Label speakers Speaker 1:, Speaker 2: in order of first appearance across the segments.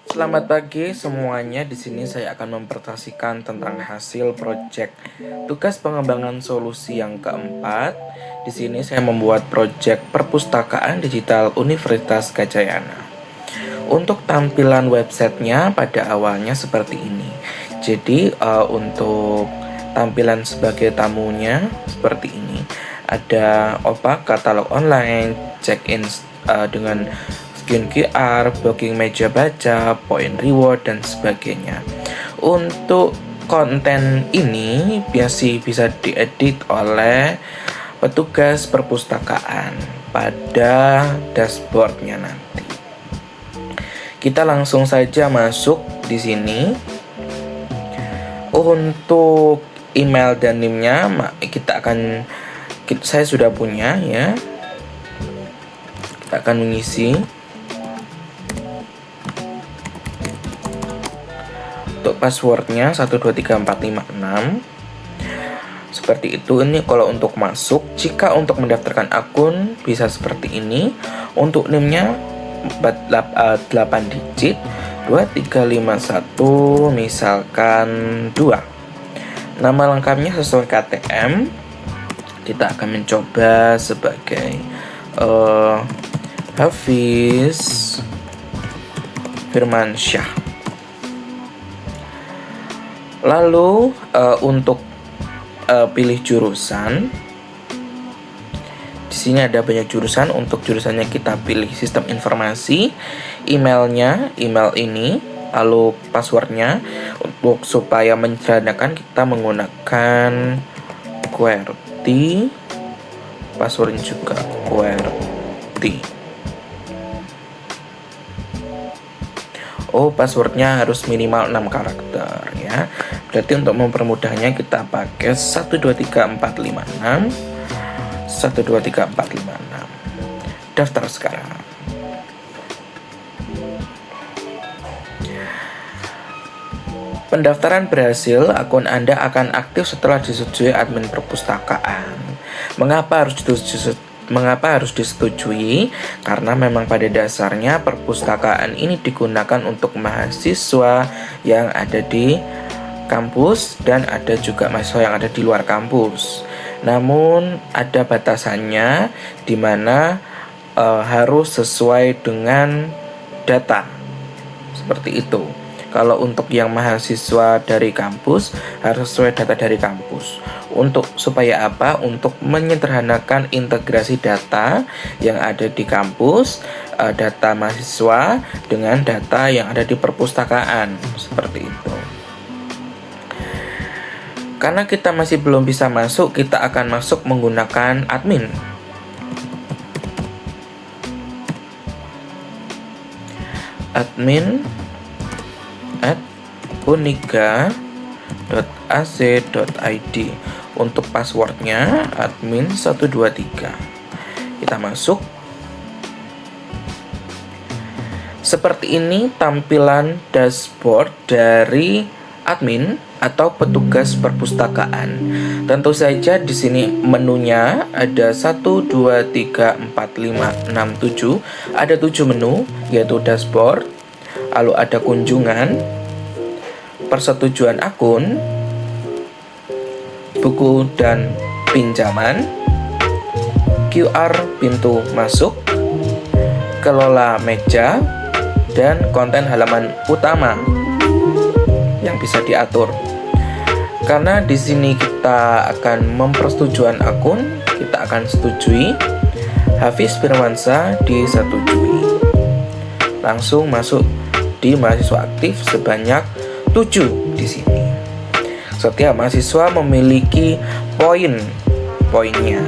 Speaker 1: Selamat pagi semuanya. Di sini saya akan mempresentasikan tentang hasil proyek tugas pengembangan solusi yang keempat. Di sini saya membuat proyek perpustakaan digital Universitas Gadjah Yana. Untuk tampilan websitenya pada awalnya seperti ini. Jadi untuk tampilan sebagai tamunya seperti ini. Ada katalog online, check-in dengan scan QR, booking meja baca, point reward, dan sebagainya. Untuk konten ini bisa diedit oleh petugas perpustakaan pada dashboardnya nanti. Kita langsung saja masuk di sini. Untuk email dan NIM-nya saya sudah punya ya. Kita akan mengisi. Untuk passwordnya 123456 seperti itu. Ini kalau untuk masuk. Jika untuk mendaftarkan akun bisa seperti ini. Untuk NIM-nya 8 digit 2351 misalkan 2. Nama lengkapnya sesuai KTM. Kita akan mencoba sebagai Hafiz Firmansyah. Lalu untuk pilih jurusan. Di sini ada banyak jurusan. Untuk jurusannya kita pilih sistem informasi. Emailnya, email ini. Lalu passwordnya. Untuk supaya menyederhanakan kita menggunakan QWERTY. Passwordnya juga QWERTY. Passwordnya harus minimal 6 karakter ya. Berarti untuk mempermudahnya kita pakai 123456. 123456. Daftar sekarang. Pendaftaran berhasil, akun Anda akan aktif setelah disetujui admin perpustakaan. Mengapa harus disetujui? Karena memang pada dasarnya perpustakaan ini digunakan untuk mahasiswa yang ada di kampus dan ada juga mahasiswa yang ada di luar kampus. Namun ada batasannya di mana harus sesuai dengan data. Seperti itu. Kalau untuk yang mahasiswa dari kampus harus sesuai data dari kampus. Untuk supaya apa? Untuk menyederhanakan integrasi data yang ada di kampus, data mahasiswa dengan data yang ada di perpustakaan. Seperti itu. Karena kita masih belum bisa masuk, kita akan masuk menggunakan admin. Admin @unika.ac.id. Untuk passwordnya admin 123. Kita masuk. Seperti ini tampilan dashboard dari admin atau petugas perpustakaan. Tentu saja di sini menunya ada 1 2 3 4 5 6 7. Ada 7 menu yaitu dashboard, lalu ada kunjungan, persetujuan akun, buku dan pinjaman, QR pintu masuk, kelola meja, dan konten halaman utama yang bisa diatur. Karena di sini kita akan mempersetujuan akun, kita akan setujui. Hafiz Firmansyah disetujui. Langsung masuk di mahasiswa aktif sebanyak 7 di sini. Setiap mahasiswa memiliki poinnya.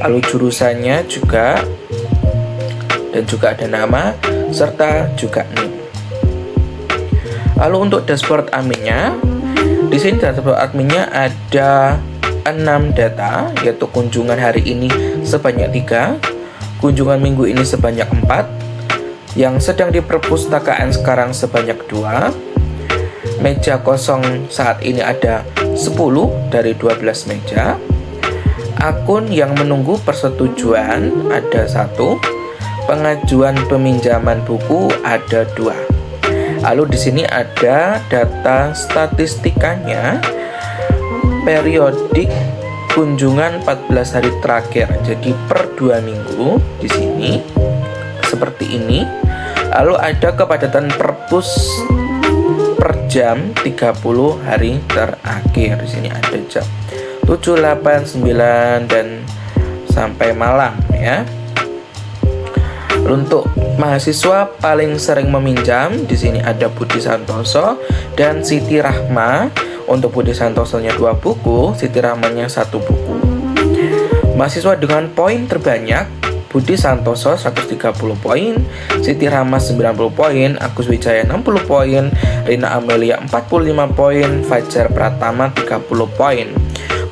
Speaker 1: Lalu jurusannya juga, dan juga ada nama serta juga NIM. Lalu untuk dashboard adminnya, di sini dashboard adminnya ada 6 data, yaitu kunjungan hari ini sebanyak 3, kunjungan minggu ini sebanyak 4, yang sedang di perpustakaan sekarang sebanyak 2, meja kosong saat ini ada 10 dari 12 meja, Akun yang menunggu persetujuan ada 1, pengajuan peminjaman buku ada 2. Lalu di sini ada data statistikanya, periodik kunjungan 14 hari terakhir. Jadi per 2 minggu di sini seperti ini. Lalu ada kepadatan perpus per jam 30 hari terakhir. Di sini ada jam 7, 8, 9 dan sampai malam ya. Untuk mahasiswa paling sering meminjam di sini ada Budi Santoso dan Siti Rahma. Untuk Budi Santosonya 2 buku, Siti Rahmanya 1 buku. Mahasiswa dengan poin terbanyak Budi Santoso 130 poin, Siti Rahma 90 poin, Agus Wijaya 60 poin, Rina Amelia 45 poin, Fajar Pratama 30 poin.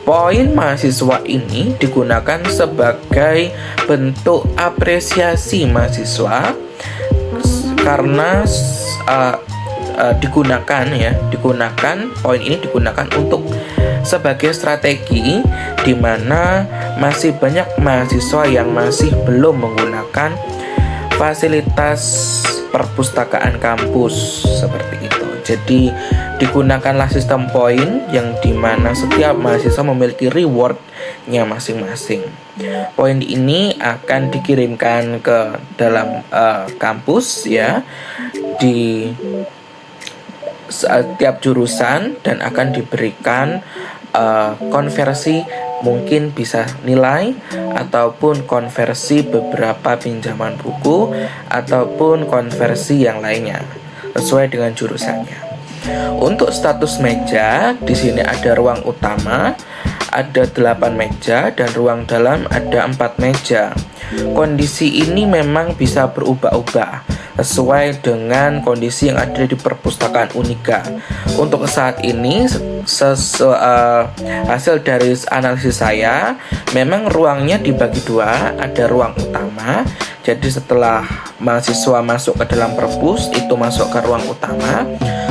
Speaker 1: Poin mahasiswa ini digunakan sebagai bentuk apresiasi mahasiswa karena digunakan poin ini digunakan untuk sebagai strategi di mana masih banyak mahasiswa yang masih belum menggunakan fasilitas perpustakaan kampus seperti itu. Jadi digunakanlah sistem poin yang dimana setiap mahasiswa memiliki rewardnya masing-masing. Poin ini akan dikirimkan ke dalam kampus ya di setiap jurusan dan akan diberikan konversi, mungkin bisa nilai ataupun konversi beberapa pinjaman buku ataupun konversi yang lainnya sesuai dengan jurusannya. Untuk status meja, di sini ada ruang utama, ada 8 meja dan ruang dalam ada 4 meja. Kondisi ini memang bisa berubah-ubah sesuai dengan kondisi yang ada di perpustakaan Unika. Untuk saat ini hasil dari analisis saya, memang ruangnya dibagi 2, ada ruang utama. Jadi setelah mahasiswa masuk ke dalam perpus, itu masuk ke ruang utama.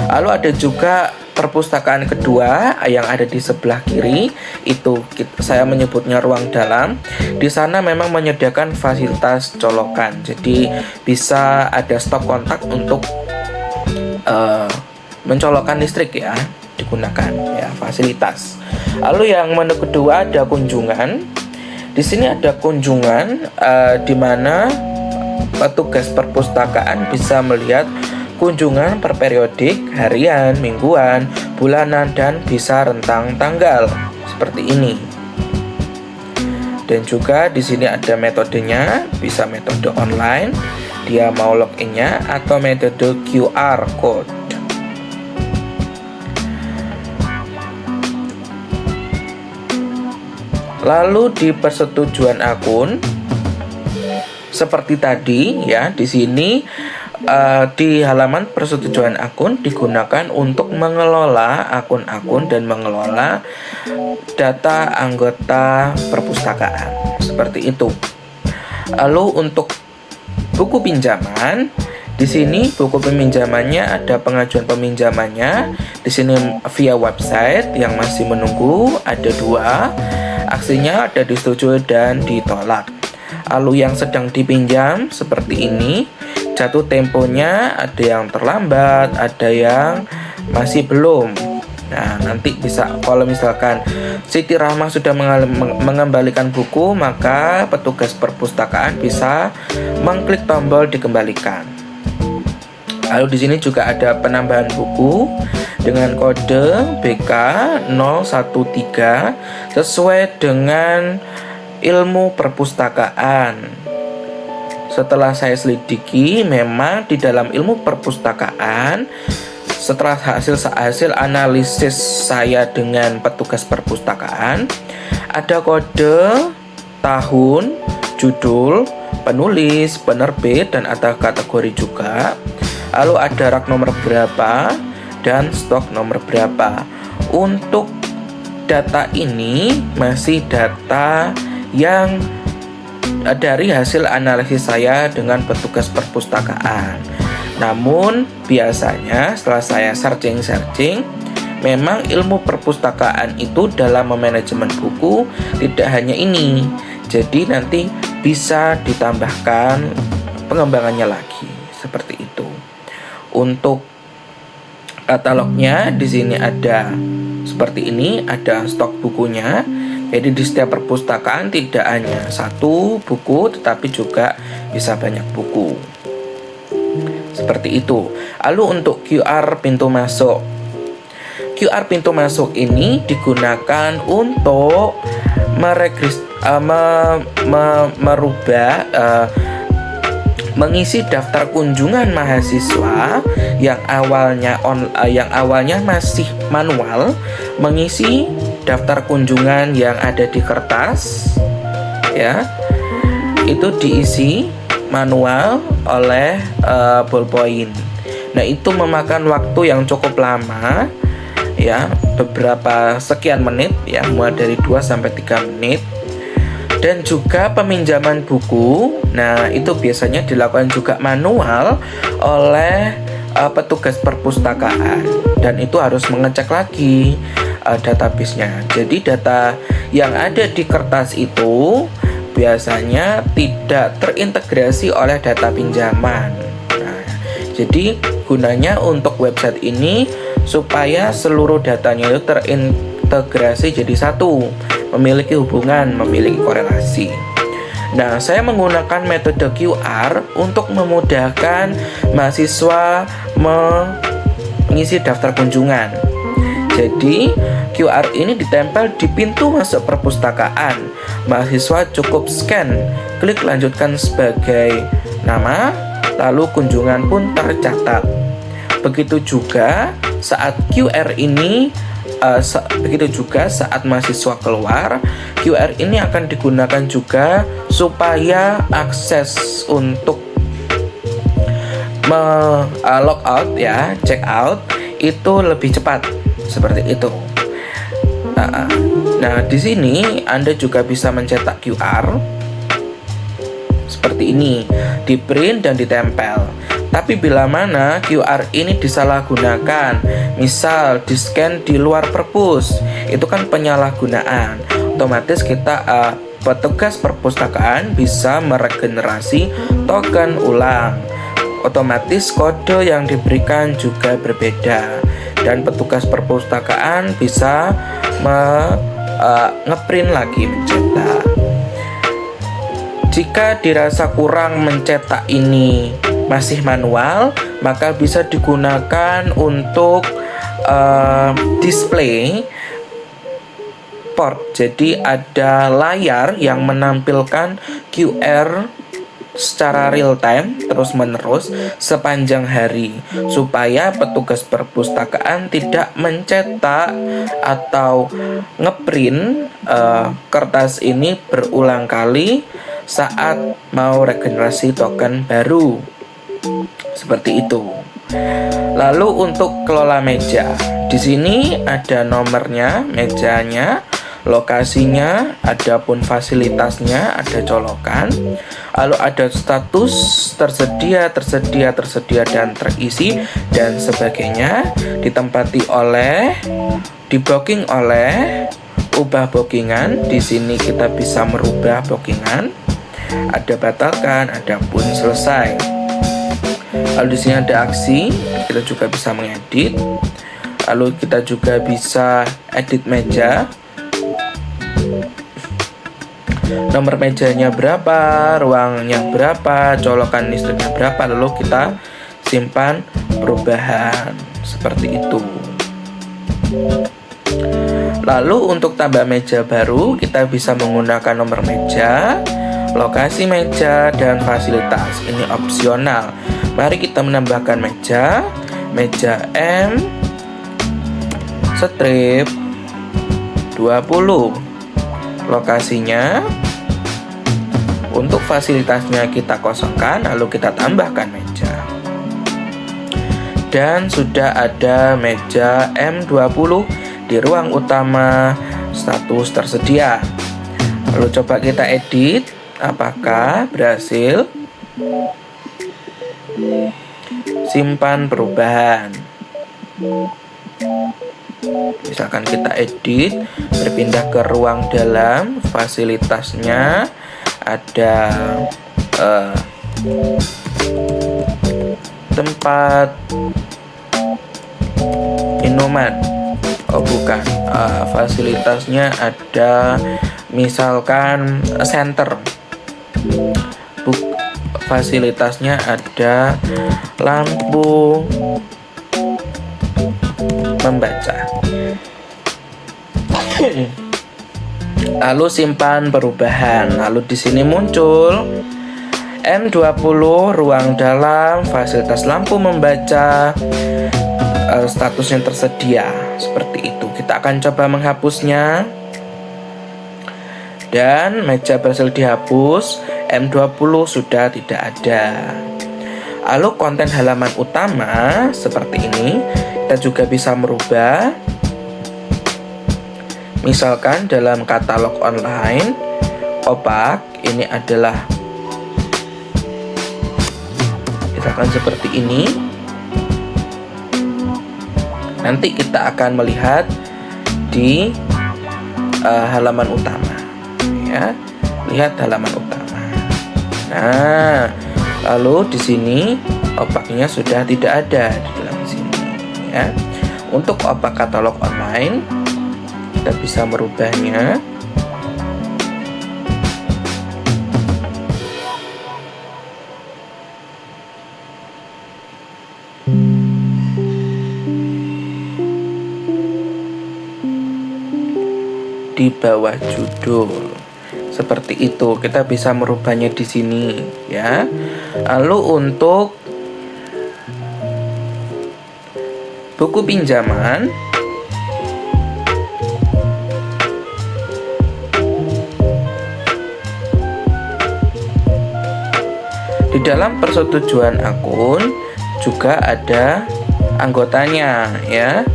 Speaker 1: Lalu ada juga perpustakaan kedua yang ada di sebelah kiri, itu saya menyebutnya ruang dalam. Di sana memang menyediakan fasilitas colokan, jadi bisa ada stop kontak untuk mencolokkan listrik ya, digunakan ya fasilitas. Lalu yang menu kedua ada kunjungan. Di sini ada kunjungan di mana petugas perpustakaan bisa melihat kunjungan per periodik, harian, mingguan, bulanan, dan bisa rentang tanggal seperti ini. Dan juga di sini ada metodenya, bisa metode online, dia mau loginnya atau metode QR code. Lalu di persetujuan akun seperti tadi ya, di sini di halaman persetujuan akun digunakan untuk mengelola akun-akun dan mengelola data anggota perpustakaan seperti itu. Lalu untuk buku pinjaman, di sini buku peminjamannya ada pengajuan peminjamannya. Di sini via website yang masih menunggu ada 2. Aksinya ada disetujui dan ditolak. Lalu yang sedang dipinjam seperti ini. Jatuh temponya ada yang terlambat, ada yang masih belum. Nah, nanti bisa kalau misalkan Siti Rahma sudah mengembalikan buku, maka petugas perpustakaan bisa mengklik tombol dikembalikan. Lalu di sini juga ada penambahan buku dengan kode BK013 sesuai dengan ilmu perpustakaan. Setelah saya selidiki, memang di dalam ilmu perpustakaan, setelah hasil analisis saya dengan petugas perpustakaan, ada kode tahun, judul, penulis, penerbit, dan ada kategori juga. Lalu ada rak nomor berapa dan stok nomor berapa. Untuk data ini masih data yang dari hasil analisis saya dengan petugas perpustakaan. Namun biasanya setelah saya searching memang ilmu perpustakaan itu dalam memanajemen buku tidak hanya ini. Jadi nanti bisa ditambahkan pengembangannya lagi seperti itu. Untuk katalognya di sini ada seperti ini, ada stok bukunya. Jadi di setiap perpustakaan tidak hanya satu buku, tetapi juga bisa banyak buku. Seperti itu. Lalu untuk QR pintu masuk. QR pintu masuk ini digunakan untuk mengisi daftar kunjungan mahasiswa yang awalnya masih manual, mengisi daftar kunjungan yang ada di kertas, ya, itu diisi manual oleh ballpoint. Nah, itu memakan waktu yang cukup lama, ya, beberapa sekian menit, ya, mulai dari 2 sampai 3 menit. Dan juga peminjaman buku, nah itu biasanya dilakukan juga manual oleh petugas perpustakaan, dan itu harus mengecek lagi database-nya. Jadi data yang ada di kertas itu biasanya tidak terintegrasi oleh data pinjaman. Nah, jadi gunanya untuk website ini supaya seluruh datanya itu terintegrasi jadi satu, memiliki hubungan, memiliki korelasi. Nah, saya menggunakan metode QR untuk memudahkan mahasiswa mengisi daftar kunjungan. Jadi, QR ini ditempel di pintu masuk perpustakaan. Mahasiswa cukup scan, klik lanjutkan sebagai nama, lalu kunjungan pun tercatat. Begitu juga saat saat mahasiswa keluar, QR ini akan digunakan juga supaya akses untuk log out, ya, check out itu lebih cepat, seperti itu. Nah, di sini Anda juga bisa mencetak QR seperti ini, di print dan ditempel. Tapi bila mana QR ini disalahgunakan, misal di-scan di luar perpus, itu kan penyalahgunaan. Otomatis kita petugas perpustakaan bisa meregenerasi token ulang. Otomatis kode yang diberikan juga berbeda, dan petugas perpustakaan bisa ngeprint lagi, mencetak. Jika dirasa kurang mencetak ini masih manual, maka bisa digunakan untuk display port. Jadi ada layar yang menampilkan QR secara real time terus menerus sepanjang hari, supaya petugas perpustakaan tidak mencetak atau ngeprint kertas ini berulang kali saat mau regenerasi token baru, seperti itu. Lalu untuk kelola meja, di sini ada nomornya, mejanya, lokasinya, adapun fasilitasnya, ada colokan, lalu ada status tersedia, dan terisi, dan sebagainya. Ditempati oleh, di-booking oleh, ubah bookingan. Di sini kita bisa merubah bookingan, ada batalkan, adapun selesai. Lalu di sini ada aksi, kita juga bisa mengedit. Lalu kita juga bisa edit meja. Nomor mejanya berapa, ruangnya berapa, colokan listriknya berapa, lalu kita simpan perubahan, seperti itu. Lalu untuk tambah meja baru, kita bisa menggunakan nomor meja, lokasi meja, dan fasilitas. Ini opsional. Mari kita menambahkan meja M strip 20. Lokasinya, untuk fasilitasnya kita kosongkan, lalu kita tambahkan meja. Dan sudah ada meja M20 di ruang utama, status tersedia. Lalu coba kita edit, apakah berhasil? Simpan perubahan. Misalkan kita edit, berpindah ke ruang dalam, fasilitasnya ada tempat minuman. Oh bukan, fasilitasnya ada misalkan center. Fasilitasnya ada lampu membaca. Lalu simpan perubahan. Lalu di sini muncul M20 ruang dalam, fasilitas lampu membaca, statusnya tersedia. Seperti itu. Kita akan coba menghapusnya. Dan meja berhasil dihapus, M20 sudah tidak ada. Lalu konten halaman utama seperti ini, kita juga bisa merubah. Misalkan dalam katalog online, opak, ini adalah misalkan seperti ini. Nanti kita akan melihat di halaman utama. Ya, lihat halaman utama. Nah, lalu di sini opaknya sudah tidak ada di dalam sini. Ya, untuk opak katalog online kita bisa merubahnya. Di bawah judul. Seperti itu, kita bisa merubahnya di sini, ya. Lalu untuk buku pinjaman, di dalam persetujuan akun juga ada anggotanya, ya.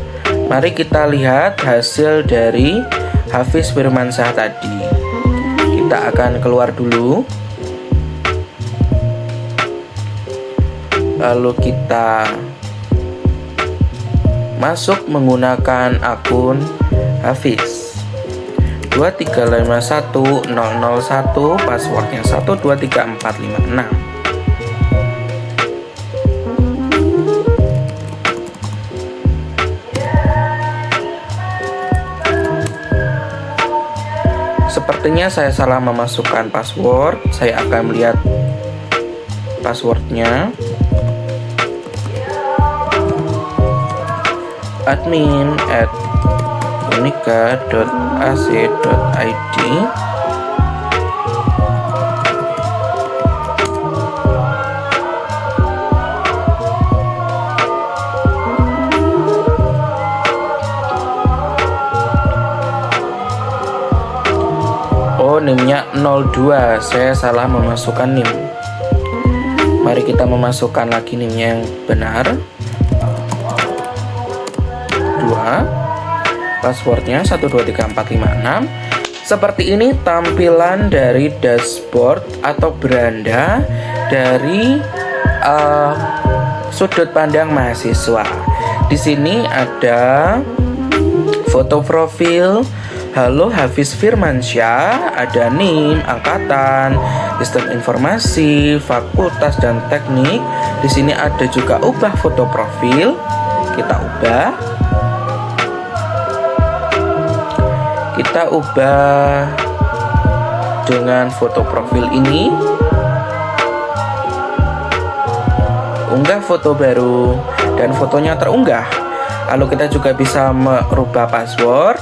Speaker 1: Mari kita lihat hasil dari Hafiz Firmansyah tadi. Kita akan keluar dulu. Lalu kita masuk menggunakan akun Hafiz 2351001, passwordnya 123456. Sepertinya saya salah memasukkan password. Saya akan melihat passwordnya. admin@unika.ac.id. Oh, NIM-nya 02. Saya salah memasukkan NIM. Mari kita memasukkan lagi NIM-nya yang benar. 2. Passwordnya 123456. Seperti ini tampilan dari dashboard atau beranda dari sudut pandang mahasiswa. Di sini ada foto profil, halo Hafiz Firmansyah, ada NIM, angkatan, sistem informasi, fakultas dan teknik. Di sini ada juga ubah foto profil. Kita ubah. Kita ubah dengan foto profil ini. Unggah foto baru dan fotonya terunggah. Lalu kita juga bisa merubah password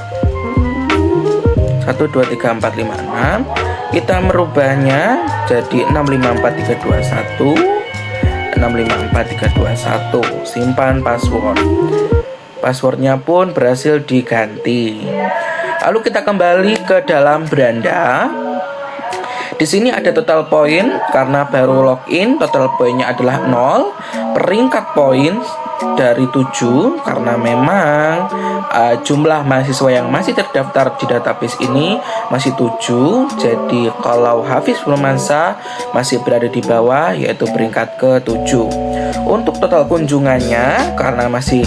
Speaker 1: 123456. Kita merubahnya jadi 654321, 654321. Simpan password. Passwordnya pun berhasil diganti. Lalu kita kembali ke dalam beranda. Di sini ada total poin karena baru login, total poinnya adalah 0. Peringkat poin dari 7 karena memang jumlah mahasiswa yang masih terdaftar di database ini masih 7. Jadi kalau Hafiz Firmansyah masih berada di bawah, yaitu peringkat ke-7. Untuk total kunjungannya, karena masih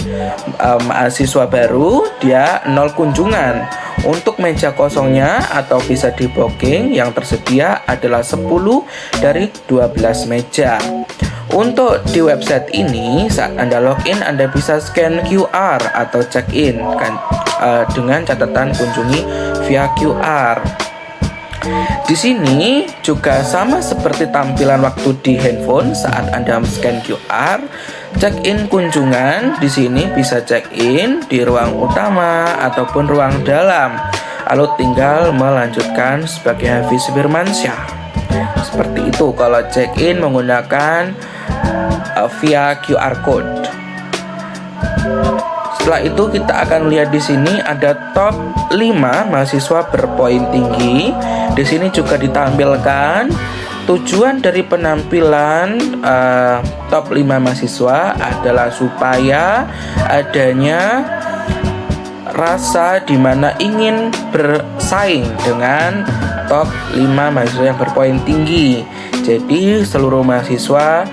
Speaker 1: mahasiswa baru, dia 0 kunjungan. Untuk meja kosongnya atau bisa di booking yang tersedia adalah 10 dari 12 meja. Untuk di website ini, saat Anda login, Anda bisa scan QR atau check-in kan, dengan catatan kunjungi via QR. Di sini juga sama seperti tampilan waktu di handphone saat Anda scan QR, check-in kunjungan di sini bisa check-in di ruang utama ataupun ruang dalam. Lalu tinggal melanjutkan sebagai Hafiz Firmansyah. Seperti itu kalau check-in menggunakan via QR code. Setelah itu kita akan lihat di sini ada top 5 mahasiswa berpoin tinggi. Di sini juga ditampilkan tujuan dari penampilan top 5 mahasiswa adalah supaya adanya rasa dimana ingin bersaing dengan top 5 mahasiswa yang berpoin tinggi. Jadi seluruh mahasiswa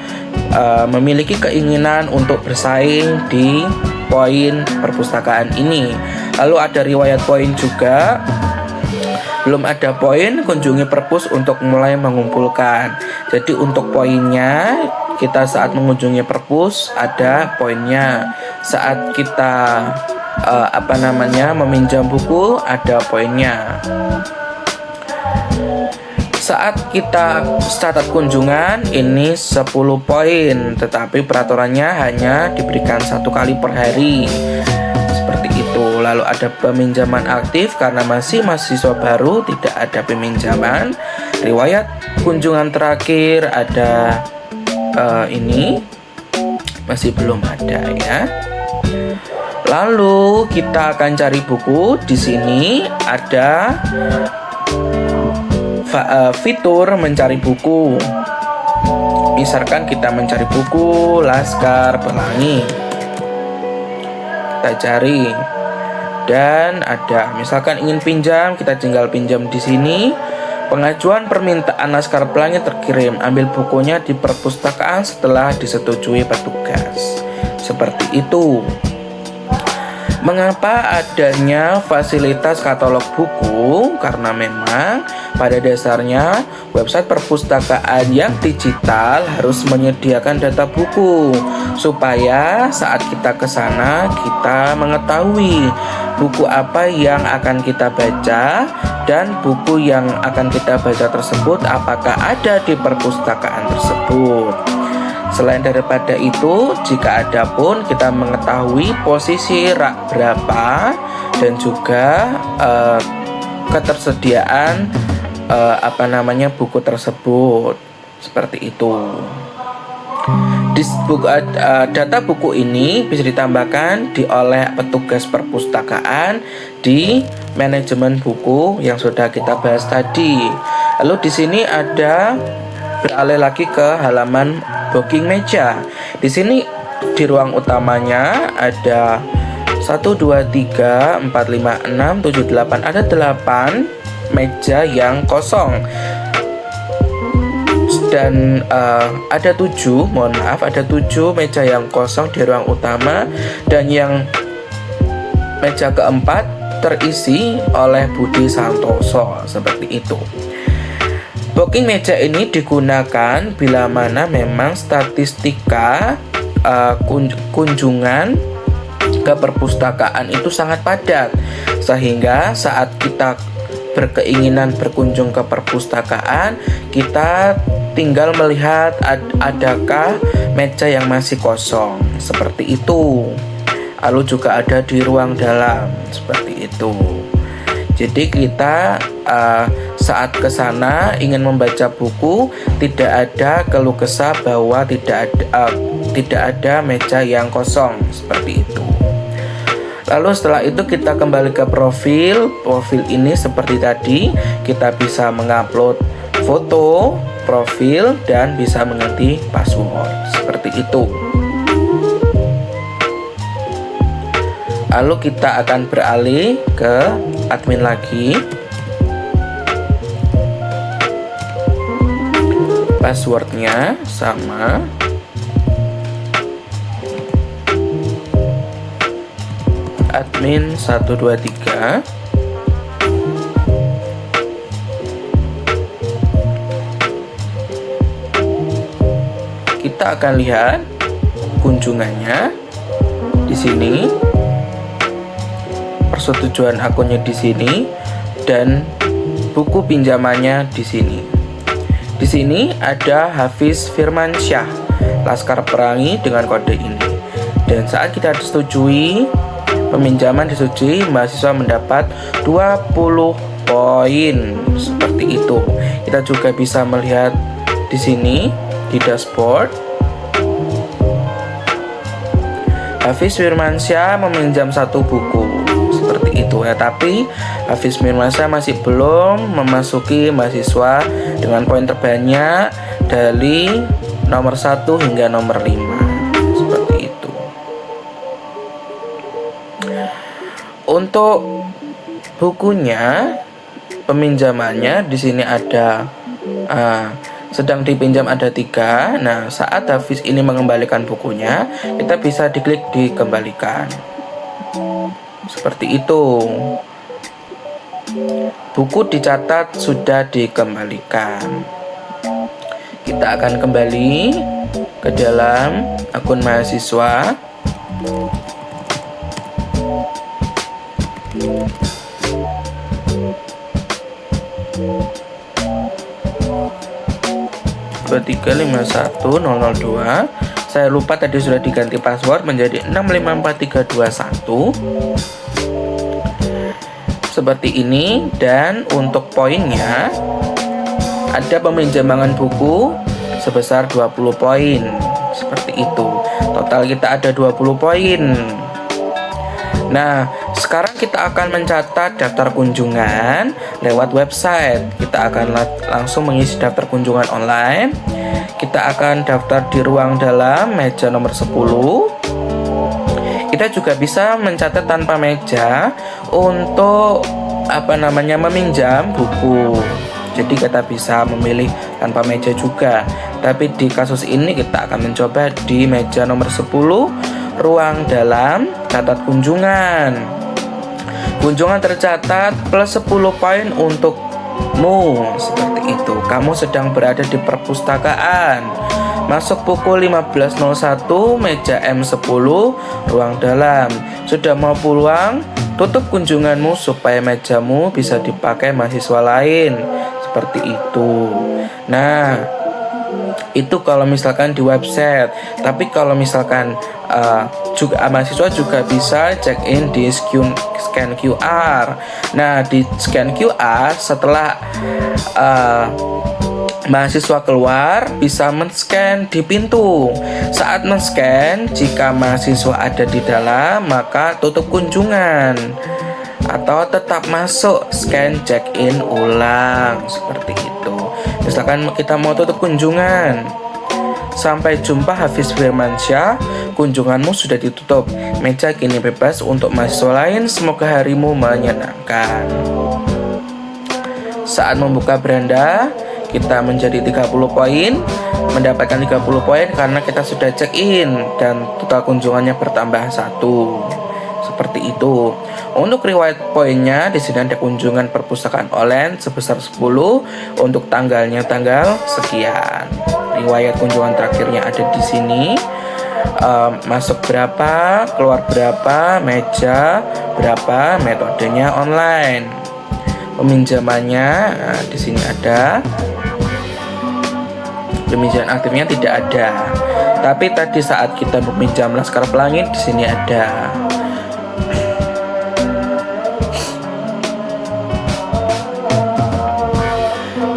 Speaker 1: memiliki keinginan untuk bersaing di poin perpustakaan ini. Lalu ada riwayat poin juga. Belum ada poin, kunjungi perpus untuk mulai mengumpulkan. Jadi untuk poinnya, kita saat mengunjungi perpus ada poinnya. Saat kita meminjam buku ada poinnya. Saat kita catat kunjungan ini 10 poin, tetapi peraturannya hanya diberikan 1 kali per hari. Seperti itu. Lalu ada peminjaman aktif karena masih mahasiswa baru, tidak ada peminjaman. Riwayat kunjungan terakhir ada ini masih belum ada ya. Lalu kita akan cari buku. Di sini ada fitur mencari buku. Misalkan kita mencari buku Laskar Pelangi, kita cari dan ada misalkan ingin pinjam, kita tinggal pinjam di sini. Pengajuan permintaan Laskar Pelangi terkirim, ambil bukunya di perpustakaan setelah disetujui petugas. Seperti itu. Mengapa adanya fasilitas katalog buku? Karena memang pada dasarnya website perpustakaan yang digital harus menyediakan data buku supaya saat kita ke sana kita mengetahui buku apa yang akan kita baca dan buku yang akan kita baca tersebut apakah ada di perpustakaan tersebut. Selain daripada itu, jika ada pun kita mengetahui posisi rak berapa dan juga ketersediaan buku tersebut. Seperti itu. Data buku ini bisa ditambahkan oleh petugas perpustakaan di manajemen buku yang sudah kita bahas tadi. Lalu di sini ada beralih lagi ke halaman booking meja. Di sini di ruang utamanya ada 1, 2, 3, 4, 5, 6, 7, 8. Ada 8 meja yang kosong. Dan ada 7 meja yang kosong di ruang utama. Dan yang meja keempat terisi oleh Budi Santoso. Seperti itu. Booking meja ini digunakan bila mana memang statistika kunjungan ke perpustakaan itu sangat padat, sehingga saat kita berkeinginan berkunjung ke perpustakaan, kita tinggal melihat adakah meja yang masih kosong, seperti itu. Lalu juga ada di ruang dalam, seperti itu. Jadi kita saat ke sana ingin membaca buku, tidak ada keluh kesah bahwa tidak ada meja yang kosong, seperti itu. Lalu setelah itu kita kembali ke profil. Profil ini seperti tadi, kita bisa mengupload foto profil dan bisa mengganti password, seperti itu. Lalu kita akan beralih ke admin lagi. Passwordnya sama. admin 123. Kita akan lihat kunjungannya di sini, persetujuan akunnya di sini, dan buku pinjamannya di sini. Di sini ada Hafiz Firmansyah, Laskar Pelangi dengan kode ini. Dan saat kita disetujui, peminjaman disetujui, mahasiswa mendapat 20 poin seperti itu. Kita juga bisa melihat di sini di dashboard. Hafiz Firmansyah meminjam 1 buku seperti itu ya, tapi Hafiz Firmansyah masih belum memasuki mahasiswa dengan poin terbanyak dari nomor 1 hingga nomor 5 seperti itu. Untuk bukunya, peminjamannya di sini ada sedang dipinjam ada 3. Nah, saat Hafiz ini mengembalikan bukunya, kita bisa diklik dikembalikan seperti itu. Buku dicatat sudah dikembalikan. Kita akan kembali ke dalam akun mahasiswa. Tiga 51002. Saya lupa tadi sudah diganti password menjadi 654321 seperti ini. Dan untuk poinnya, ada peminjaman buku sebesar 20 poin seperti itu. Total kita ada 20 poin. Nah, sekarang kita akan mencatat daftar kunjungan lewat website. Kita akan langsung mengisi daftar kunjungan online. Kita akan daftar di ruang dalam meja nomor 10. Kita juga bisa mencatat tanpa meja untuk meminjam buku. Jadi kita bisa memilih tanpa meja juga. Tapi di kasus ini kita akan mencoba di meja nomor 10, ruang dalam, catat kunjungan. Kunjungan tercatat plus 10 poin untukmu. Seperti itu. Kamu sedang berada di perpustakaan. Masuk pukul 15.01, meja M10, ruang dalam. Sudah mau pulang? Tutup kunjunganmu supaya mejamu bisa dipakai mahasiswa lain. Seperti itu. Nah, itu kalau misalkan di website. Tapi kalau misalkan mahasiswa juga bisa check in di scan QR. Nah, di scan QR setelah mahasiswa keluar, bisa men-scan di pintu. Saat men-scan, jika mahasiswa ada di dalam, maka tutup kunjungan atau tetap masuk, scan check in ulang seperti itu. Misalkan kita mau tutup kunjungan, sampai jumpa Hafiz Firmansyah, kunjunganmu sudah ditutup, meja kini bebas untuk mahasiswa lain, semoga harimu menyenangkan. Saat membuka beranda, kita menjadi 30 poin, mendapatkan 30 poin karena kita sudah check in dan total kunjungannya bertambah 1. Seperti itu. Untuk riwayat poinnya, di sini ada kunjungan perpustakaan online sebesar 10 untuk tanggalnya tanggal sekian. Riwayat kunjungan terakhirnya ada di sini. Masuk berapa, keluar berapa, meja berapa, metodenya online. Peminjamannya di sini ada. Peminjaman aktifnya tidak ada. Tapi tadi saat kita meminjam Laskar Pelangi di sini ada.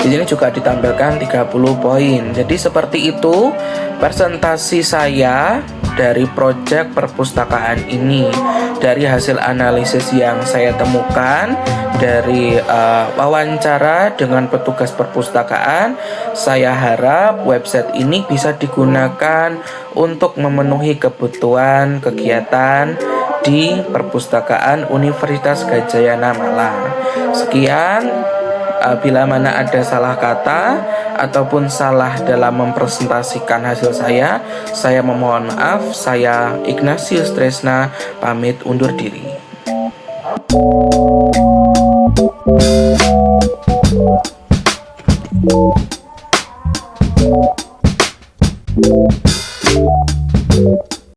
Speaker 1: Di sini juga ditampilkan 30 poin. Jadi seperti itu presentasi saya dari proyek perpustakaan ini. Dari hasil analisis yang saya temukan dari wawancara dengan petugas perpustakaan, saya harap website ini bisa digunakan untuk memenuhi kebutuhan kegiatan di perpustakaan Universitas Gadjah Mada Malang. Sekian. Bila mana ada salah kata ataupun salah dalam mempresentasikan hasil saya memohon maaf. Saya Ignatius Tresna pamit undur diri.